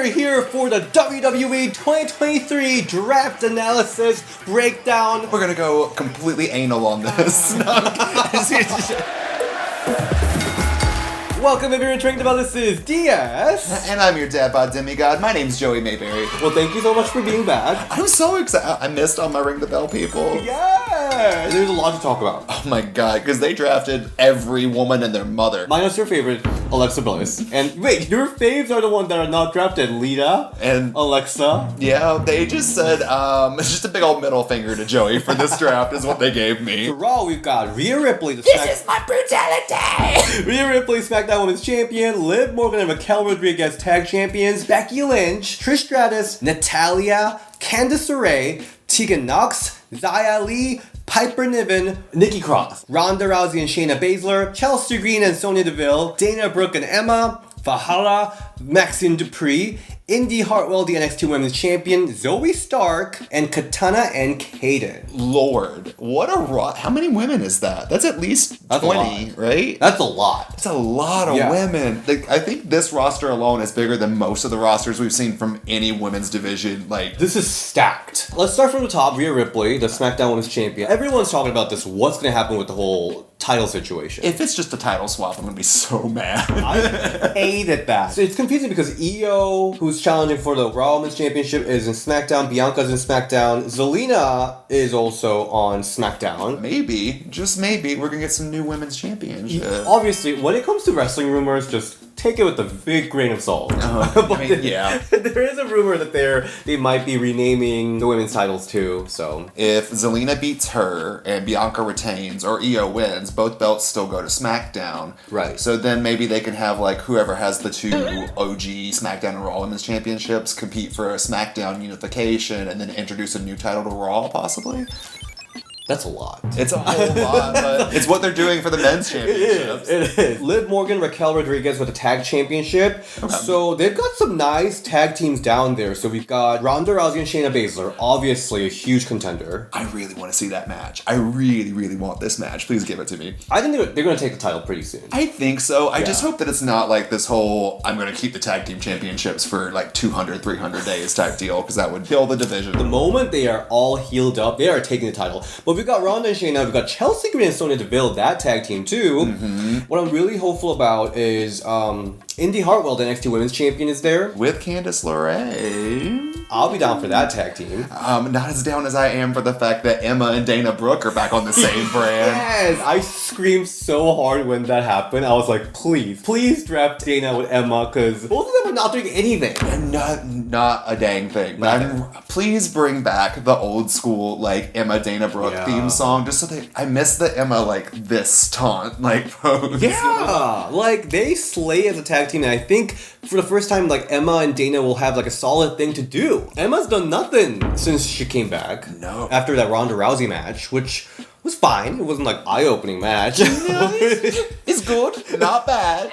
are here for the WWE 2023 Draft Analysis Breakdown. We're gonna go completely anal on this. Welcome if you're returning about this is DS. And I'm your dad bod demigod. My name's Joey Mayberry. Well, thank you so much for being back. I'm so excited. I missed all my Ring the Bell people. Yeah, there's a lot to talk about. Oh my god, because they drafted every woman and their mother. Minus your favorite, Alexa Bliss. And wait, your faves are the ones that are not drafted. Lita And Alexa. yeah, they just said, it's just a big old middle finger to Joey for this draft is what they gave me. For Raw, we've got Rhea Ripley. This is my brutality! Rhea Ripley, SmackDown Women's Champion, Liv Morgan and Raquel Rodriguez Tag Champions, Becky Lynch, Trish Stratus, Natalya, Candice LeRae, Tegan Nox, Xia Li, Piper Niven, Nikki Cross, Ronda Rousey and Shayna Baszler, Chelsea Green and Sonya Deville, Dana Brooke and Emma, Valhalla, Maxine Dupree, Indy Hartwell, the NXT Women's Champion, Zoe Stark, and Katana and Kaden. Lord, what a how many women is that? That's at least 20, right? That's a lot. That's a lot of women. Like, I think this roster alone is bigger than most of the rosters we've seen from any women's division. Like, this is stacked. Let's start from the top. Rhea Ripley, the SmackDown Women's Champion. Everyone's talking about this. What's going to happen with the whole title situation? If it's just a title swap, I'm going to be so mad. I hated that. So it's confusing because Io, who's challenging for the Raw Women's Championship, is in SmackDown. Bianca's in SmackDown. Zelina is also on SmackDown. Maybe, just maybe, we're going to get some new women's championship. Obviously, when it comes to wrestling rumors, just take it with a big grain of salt. Yeah. There is a rumor that they might be renaming the women's titles too, so. If Zelina beats her and Bianca retains, or Io wins, both belts still go to SmackDown. Right. So then maybe they can have, like, whoever has the two OG SmackDown and Raw Women's Championships compete for a SmackDown unification and then introduce a new title to Raw, possibly? That's a lot. It's a whole lot, but it's what they're doing for the men's championships. It is. Liv Morgan, Raquel Rodriguez with the tag championship. Okay. So they've got some nice tag teams down there. So we've got Ronda Rousey and Shayna Baszler, obviously a huge contender. I really want to see that match. I really, really want this match. Please give it to me. I think they're going to take the title pretty soon. I think so. I just hope that it's not like this whole, I'm going to keep the tag team championships for like 200, 300 days type deal, because that would kill the division. The moment they are all healed up, they are taking the title. But we've got Ronda and Shayna, we've got Chelsea Green and Sonya Deville, that tag team too. Mm-hmm. What I'm really hopeful about is Indy Hartwell, the NXT Women's Champion, is there. With Candice LeRae. I'll be down for that tag team. Not as down as I am for the fact that Emma and Dana Brooke are back on the same brand. Yes! I screamed so hard when that happened. I was like, please draft Dana with Emma, because both of them are not doing anything. Not a dang thing. But please bring back the old school, like, Emma Dana Brooke theme song, just so that I miss the Emma, like, this taunt, like, pose. Yeah! Like, they slay as a tag team, and I think for the first time, like, Emma and Dana will have, like, a solid thing to do. Emma's done nothing since she came back. No. After that Ronda Rousey match, which was fine. It wasn't, like, eye-opening match. It's good. Not bad.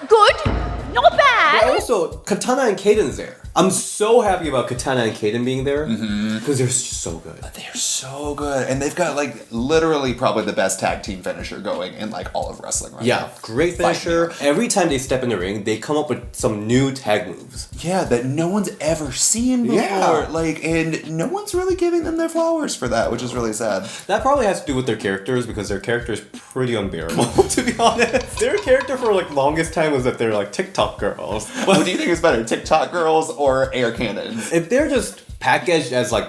Good. Not bad. But also, Katana and Kaden's there. I'm so happy about Katana and Kaden being there because they're so good. They're so good. And they've got, like, literally probably the best tag team finisher going in, like, all of wrestling right now. Great finisher. Every time they step in the ring, they come up with some new tag moves. Yeah, that no one's ever seen before. Yeah. Like, and no one's really giving them their flowers for that, which is really sad. That probably has to do with their characters because their character is pretty unbearable, to be honest. Their character for, like, longest time was that they're, like, TikTok girls. What do you think is better, TikTok girls or air cannons? If they're just packaged as, like,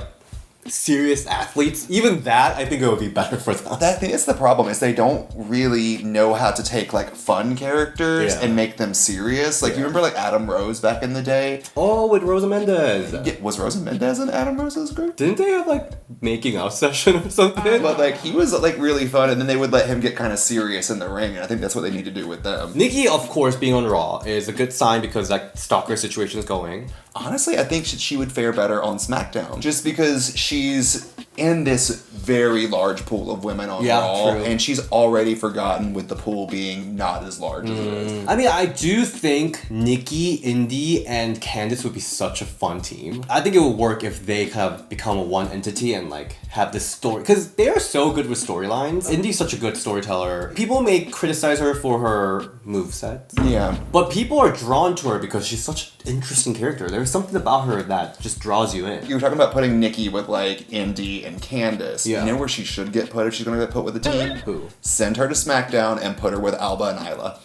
serious athletes, even that, I think it would be better for them. That's the problem, is they don't really know how to take, like, fun characters and make them serious. Like, you remember, like, Adam Rose back in the day? Oh, with Rosa Mendez. Yeah, was Rosa Mendez in Adam Rose's group? Didn't they have, like, making out session or something? But, like, he was, like, really fun, and then they would let him get kind of serious in the ring, and I think that's what they need to do with them. Nikki, of course, being on Raw is a good sign because that stalker situation is going. Honestly, I think she would fare better on SmackDown, just because she's in this very large pool of women on Yeah, Raw, true. and she's already forgotten with the pool being not as large as it is. I mean, I do think Nikki, Indy, and Candice would be such a fun team. I think it would work if they kind of become one entity and like have this story, because they are so good with storylines. Indy's such a good storyteller. People may criticize her for her moveset, Yeah. but people are drawn to her because she's such an interesting character. There's something about her that just draws you in. You were talking about putting Nikki with like Indy and Candice. Yeah. You know where she should get put if she's going to get put with a team? Who? Send her to SmackDown and put her with Alba and Isla.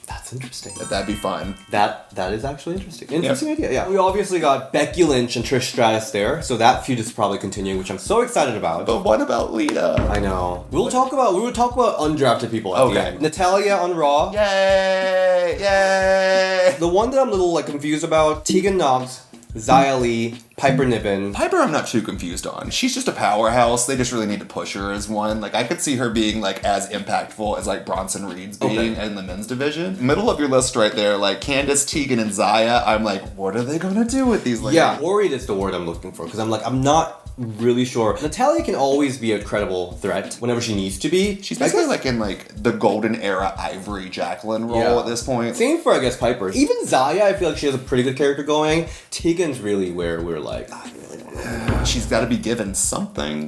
That's interesting. That'd be fun. That is actually interesting. Interesting idea, yeah. We obviously got Becky Lynch and Trish Stratus there, so that feud is probably continuing, which I'm so excited about. But what about Lita? I know. We will talk about undrafted people at the Okay. end. Natalia on Raw. Yay! Yay! The one that I'm a little like confused about, Tegan Nox, Xia Li, Piper Niven. Piper, I'm not too confused on. She's just a powerhouse. They just really need to push her as one. Like, I could see her being, like, as impactful as, like, Bronson Reed's being in the men's division. Middle of your list right there, like, Candice, Tegan, and Xia. I'm like, what are they gonna do with these ladies? Yeah, worried is the word I'm looking for, because I'm not really sure. Natalia can always be a credible threat whenever she needs to be. She's basically, like, in, like, the golden era Ivory Jacqueline role Yeah. at this point. Same for, I guess, Piper. Even Xia, I feel like she has a pretty good character going. Tegan's really where we're like, I really don't know. She's got to be given something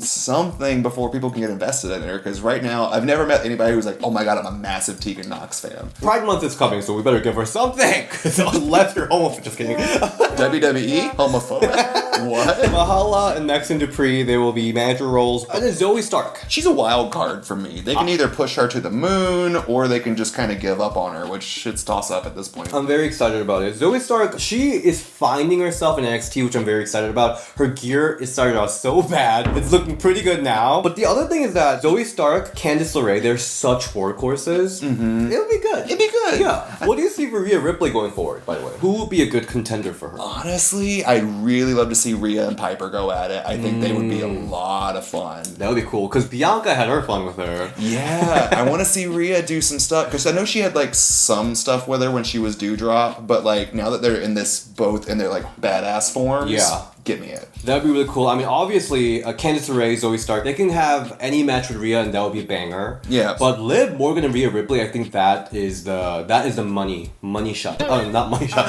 before people can get invested in her. Because right now, I've never met anybody who's like, oh my god, I'm a massive Tegan Nox fan. Pride Month is coming, so we better give her something. Unless you're homophobic. Just kidding. WWE? Homophobic? What? Mahala and Maxine Dupree, they will be manager roles. And then Zoe Stark. She's a wild card for me. They can either push her to the moon, or they can just kind of give up on her, which it's toss up at this point. I'm very excited about it. Zoe Stark, she is finding herself in NXT, which I'm very excited about. Her gear is starting out so bad. It's looking pretty good now. But the other thing is that Zoe Stark, Candice LeRae, they're such workhorses. Mm-hmm. It'll be good. It'd be good. Yeah. What do you see for Rhea Ripley going forward, by the way? Who would be a good contender for her? Honestly, I'd really love to see Rhea and Piper go at it. I think they would be a lot of fun. That would be cool, because Bianca had her fun with her. Yeah, I want to see Rhea do some stuff, because I know she had like some stuff with her when she was Dewdrop, but like now that they're in this both in their like badass forms, Yeah. give me it. That'd be really cool. I mean, obviously, Candice LeRae, Zoe Stark, they can have any match with Rhea, and that would be a banger. Yeah. But Liv Morgan and Rhea Ripley, I think that is the money shot. Oh, not money shot.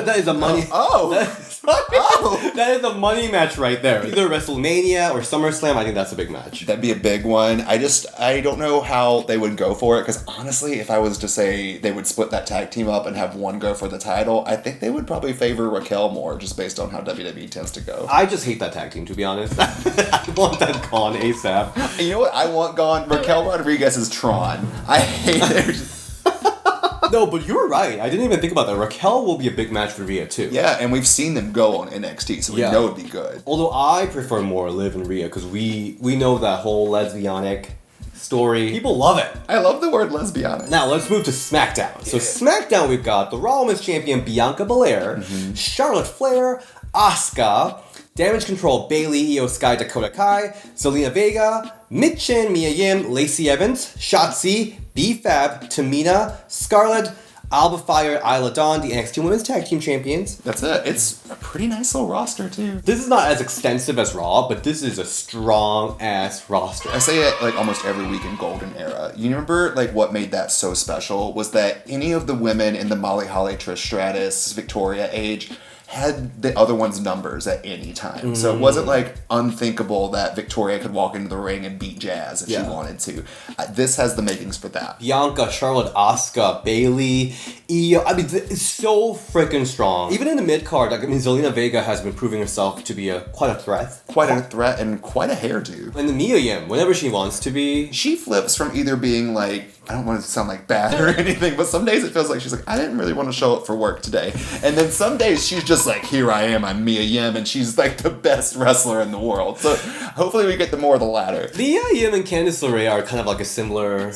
That is a money. Oh. That is a money match right there. Either WrestleMania or SummerSlam. I think that's a big match. That'd be a big one. I don't know how they would go for it, because honestly, if I was to say they would split that tag team up and have one go for the title, I think they would probably favor Raquel more, just based on how WWE tends to go. I just hate that tag team, to be honest. I want that gone ASAP. And you know what I want gone? Raquel Rodriguez is Tron. I hate it. No, but you're right. I didn't even think about that. Raquel will be a big match for Rhea, too. Yeah, and we've seen them go on NXT, so we Yeah. know it'd be good. Although I prefer more Liv and Rhea, because we know that whole lesbianic story. People love it. I love the word lesbianic. Now let's move to SmackDown. So SmackDown, we've got the Raw Women's Champion Bianca Belair, Charlotte Flair, Asuka, Damage Control Bayley, Io Sky, Dakota Kai, Zelina Vega, Mitchin, Mia Yim, Lacey Evans, Shotzi, B-Fab, Tamina, Scarlett, Alba Fire, Isla Dawn, the NXT Women's Tag Team Champions. That's it. It's a pretty nice little roster, too. This is not as extensive as Raw, but this is a strong-ass roster. I say it like almost every week in Golden Era. You remember like what made that so special was that any of the women in the Molly Holly, Trish Stratus, Victoria age had the other one's numbers at any time. So it wasn't like unthinkable that Victoria could walk into the ring and beat Jazz if she wanted to. This has the makings for that. Bianca, Charlotte, Asuka, Bayley, Io. I mean, it's so freaking strong. Even in the mid card, like, I mean, Zelina Vega has been proving herself to be quite a threat. Quite a threat and quite a hairdo. And the Mia Yim, whenever she wants to be. She flips from either being like, I don't want to sound like bad or anything, but some days it feels like she's like, I didn't really want to show up for work today. And then some days she's just like, here I am, I'm Mia Yim, and she's like the best wrestler in the world. So hopefully we get the more of the latter. Mia Yim and Candice LeRae are kind of like a similar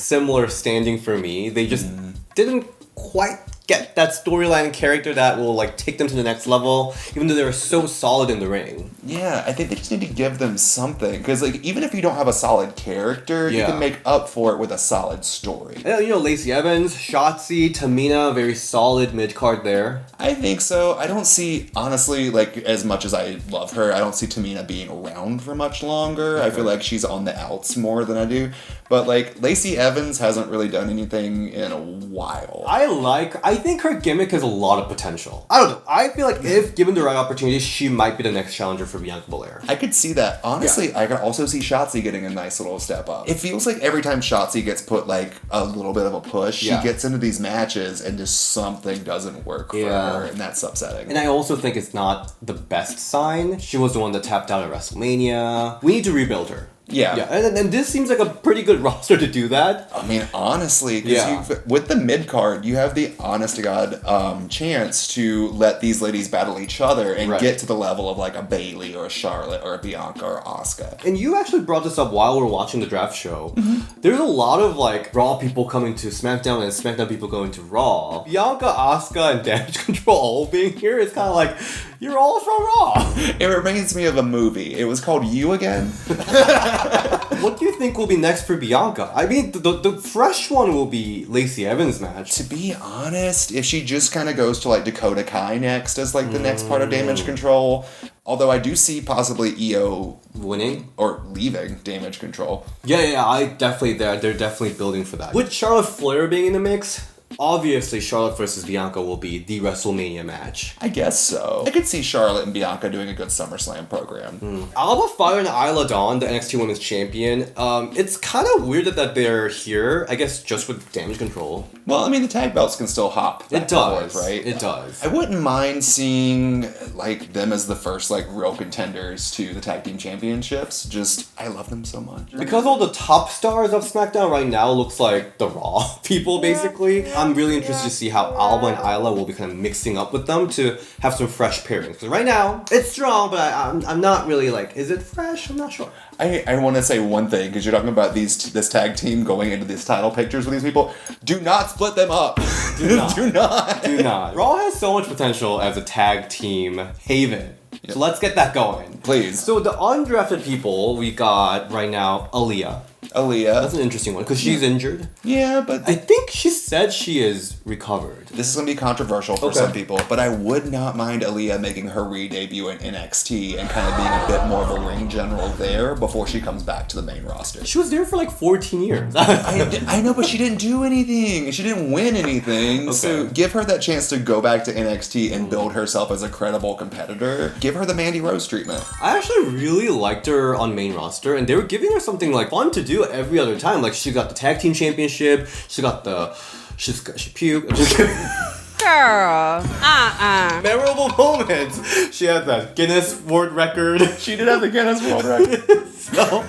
standing for me. They just didn't quite get that storyline and character that will like take them to the next level, even though they're so solid in the ring. Yeah, I think they just need to give them something. Because, like, even if you don't have a solid character, you Yeah. can make up for it with a solid story. And, you know, Lacey Evans, Shotzi, Tamina, very solid mid-card there. I think so. I don't see, honestly, like, as much as I love her, I don't see Tamina being around for much longer. I feel like she's on the outs more than I do. But, like, Lacey Evans hasn't really done anything in a while. I think her gimmick has a lot of potential. I don't know. I feel like if given the right opportunity, she might be the next challenger for Bianca Belair. I could see that. Honestly, I could also see Shotzi getting a nice little step up. It feels like every time Shotzi gets put, like, a little bit of a push, Yeah. she gets into these matches and just something doesn't work for Yeah. her, and that's upsetting. And I also think it's not the best sign. She was the one that tapped out at WrestleMania. We need to rebuild her. Yeah. Yeah, and this seems like a pretty good roster to do that. I mean, honestly, because Yeah. with the mid card, you have the honest to God chance to let these ladies battle each other and Right. get to the level of like a Bailey or a Charlotte or a Bianca or Asuka. And you actually brought this up while we were watching the draft show. There's a lot of like Raw people coming to SmackDown and SmackDown people going to Raw. Bianca, Asuka, and Damage Control all being here is kind of like, you're all from Raw. It reminds me of a movie. It was called You Again. What do you think will be next for Bianca? I mean, the fresh one will be Lacey Evans' match. To be honest, if she just kind of goes to like Dakota Kai next as like the next part of Damage Control, although I do see possibly EO Winning? or leaving Damage Control. Yeah, they're definitely building for that. With Charlotte Flair being in the mix, obviously Charlotte versus Bianca will be the WrestleMania match. I guess so. I could see Charlotte and Bianca doing a good SummerSlam program. Alba Fire and Isla Dawn, the NXT Women's Champion, it's kind of weird that they're here, I guess just with Damage Control. Well, I mean, the tag belts can still hop back It does, and forth, right? It does. I wouldn't mind seeing like them as the first like real contenders to the tag team championships. Just I love them so much. Because all the top stars of SmackDown right now looks like the Raw people, basically. I'm really interested to see how Alba and Isla will be kind of mixing up with them to have some fresh pairings. Because right now, it's strong, but I'm not really like, is it fresh? I'm not sure. I want to say one thing because you're talking about this tag team going into these title pictures with these people. Do not split them up. Do not. Do not. Do not. Raw has so much potential as a tag team haven. So let's get that going. Please. So the undrafted people we got right now, Aaliyah. That's Aaliyah. an interesting one because she's injured. Yeah, but I think she said she is recovered. this is going to be controversial for Okay. some people, but I would not mind Aaliyah making her re-debut in NXT and kind of being a bit more of a ring general there before she comes back to the main roster. She was there for like 14 years. I know, but she didn't do anything. She didn't win anything. So Okay. give her that chance to go back to NXT and build herself as a credible competitor. Give her the Mandy Rose treatment. I actually really liked her on main roster, and they were giving her something like fun to do every other time. Like she got the tag team championship. She got the she puked. I'm just kidding. Girl. Memorable moments. She had that Guinness World Record. She did have the Guinness World Record. So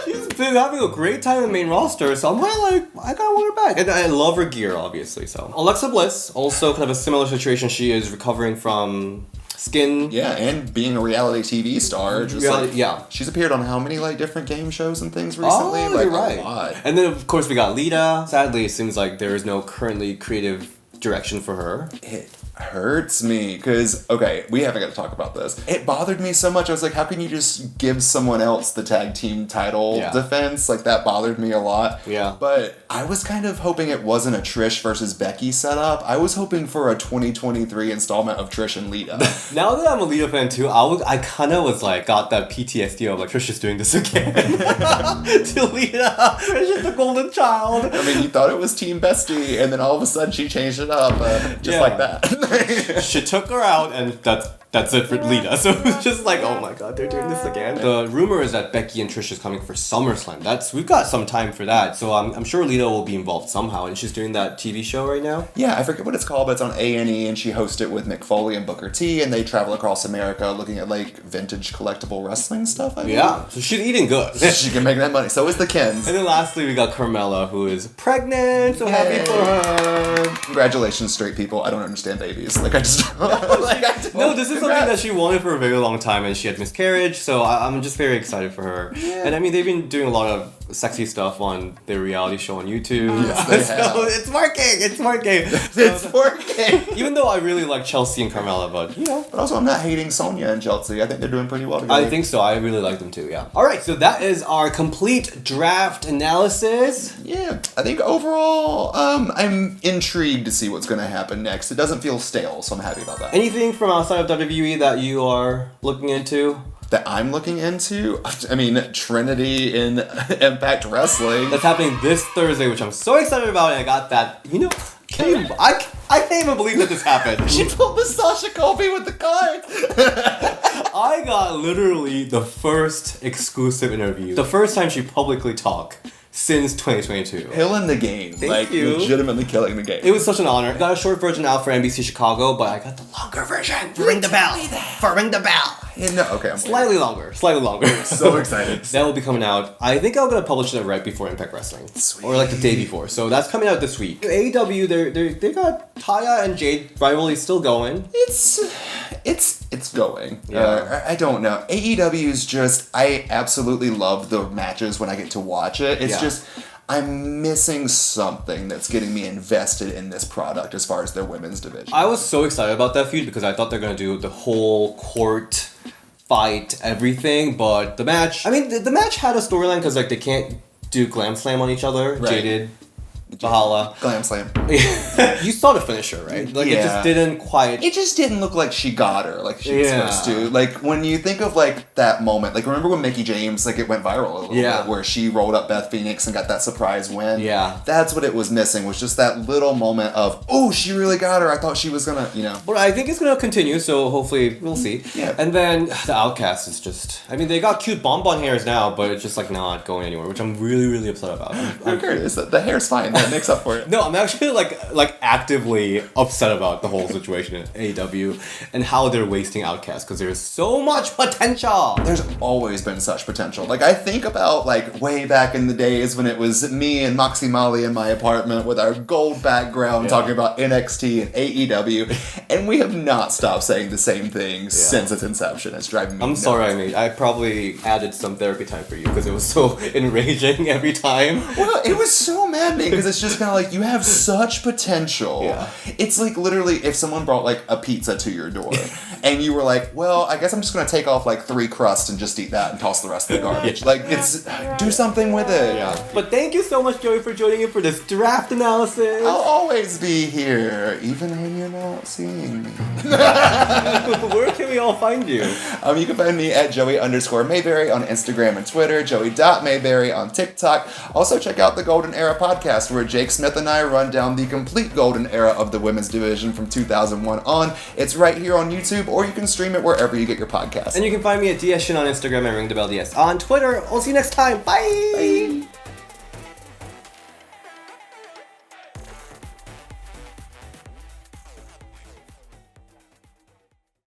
she's been having a great time in the main roster, so I'm kind of like, I gotta want her back. And I love her gear, obviously. So Alexa Bliss, also kind of a similar situation. She is recovering from skin. Yeah, and being a reality TV star, just Reality- like yeah. she's appeared on how many like different game shows and things recently? Oh, like you're right. a lot. And then of course we got Lita. Sadly, it seems like there is no currently creative direction for her. It hurts me because okay, we haven't got to talk about this. It bothered me so much. I was like, how can you just give someone else the tag team title Yeah. defense? Like that bothered me a lot. Yeah. But I was kind of hoping it wasn't a Trish versus Becky setup. I was hoping for a 2023 installment of Trish and Lita. Now that I'm a Lita fan too, I kind of was like, got that PTSD of like, Trish is doing this again. To Lita, Trish is the golden child. I mean, you thought it was Team Bestie, and then all of a sudden she changed it up just Yeah. like that. She took her out, and that's it for Lita. So it was just like, oh my god, they're doing this again. The rumor is that Becky and Trish is coming for SummerSlam. We've got some time for that. So I'm sure Lita will be involved somehow, and she's doing that TV show right now. Yeah, I forget what it's called, but it's on A&E, and she hosts it with Mick Foley and Booker T, and they travel across America looking at like vintage collectible wrestling stuff. I believe. Yeah, so she's eating good. She can make that money. So is the Kens. And then lastly, we got Carmella, who is pregnant. So happy Yay. for her. Congratulations, straight people. I don't understand babies. Like I just like I don't. No, this is something Congrats. that she wanted for a very long time, and she had miscarriage. So I'm just very excited for her. And I mean, they've been doing a lot of sexy stuff on their reality show on YouTube. Yes, they So have. it's working. It's working. It's working. Even though I really like Chelsea and Carmella, but you know. But also, I'm not hating Sonya and Chelsea. I think they're doing pretty well together. I think so. I really like them too, yeah. Alright, so that is our complete draft analysis. Yeah, I think overall, I'm intrigued to see what's going to happen next. It doesn't feel stale, so I'm happy about that. Anything from outside of WWE that you are looking into? That I'm looking into, I mean, Trinity in Impact Wrestling. That's happening this Thursday, which I'm so excited about, and I got that, you know, I can't even believe that this happened. She pulled the Sasha Colby with the card. I got literally the first exclusive interview, the first time she publicly talked since 2022. Killing the game. Thank you. Legitimately killing the game. It was such an honor. I got a short version out for NBC Chicago, but I got the longer version for Ring the Bell. For Ring the Bell. Yeah, no, okay, I'm Slightly longer. so excited. That will be coming out. I think I'm gonna publish it right before Impact Wrestling, Sweet. or like the day before. So that's coming out this week. AEW, they got Taya and Jade rivalry still going. It's going. Yeah. I don't know. AEW's just, I absolutely love the matches when I get to watch it. It's Yeah. just, I'm missing something that's getting me invested in this product as far as their women's division. I was so excited about that feud because I thought they're gonna do the whole court fight, everything. But the match, I mean, the match had a storyline because like they can't do glam slam on each other. Right. Jaded, Valhalla. Glam Slam. You saw the finisher, right? Like it Yeah. just didn't quite. It just didn't look like she got her like she was Yeah. supposed to. Like when you think of like that moment, like remember when Mickie James like it went viral a little Yeah. bit where she rolled up Beth Phoenix and got that surprise win. Yeah. That's what it was missing, was just that little moment of, oh, she really got her. I thought she was gonna, you know. But I think it's gonna continue, so hopefully we'll see. Yeah. And then the Outcast is just, I mean, they got cute bonbon hairs now, but it's just like not going anywhere, which I'm really, really upset about. Who cares? The hair's fine. That makes up for it. No, I'm actually like actively upset about the whole situation in AEW and how they're wasting Outcast because there's so much potential. There's always been such potential. Like I think about like way back in the days when it was me and Moxie Molly in my apartment with our gold background Yeah. talking about NXT and AEW, and we have not stopped saying the same thing since its inception. It's driving me I'm nuts. sorry, I probably added some therapy time for you because it was so enraging every time. Well, it was so maddening because it's just kind of like you have such potential. Yeah. It's like literally if someone brought like a pizza to your door and you were like, well, I guess I'm just going to take off like 3 crusts and just eat that and toss the rest of the garbage. Like it's, do something with it. Yeah. But thank you so much, Joey, for joining in for this draft analysis. I'll always be here, even when you're not seeing me. Where can we all find you? You can find me at Joey_Mayberry on Instagram and Twitter, Joey.Mayberry on TikTok. Also check out the Golden Era podcast where Jake Smith and I run down the complete golden era of the women's division from 2001 on. It's right here on YouTube, or you can stream it wherever you get your podcasts. And you can find me at DSShin on Instagram and Ring the Bell DS on Twitter. I'll see you next time. Bye. Bye.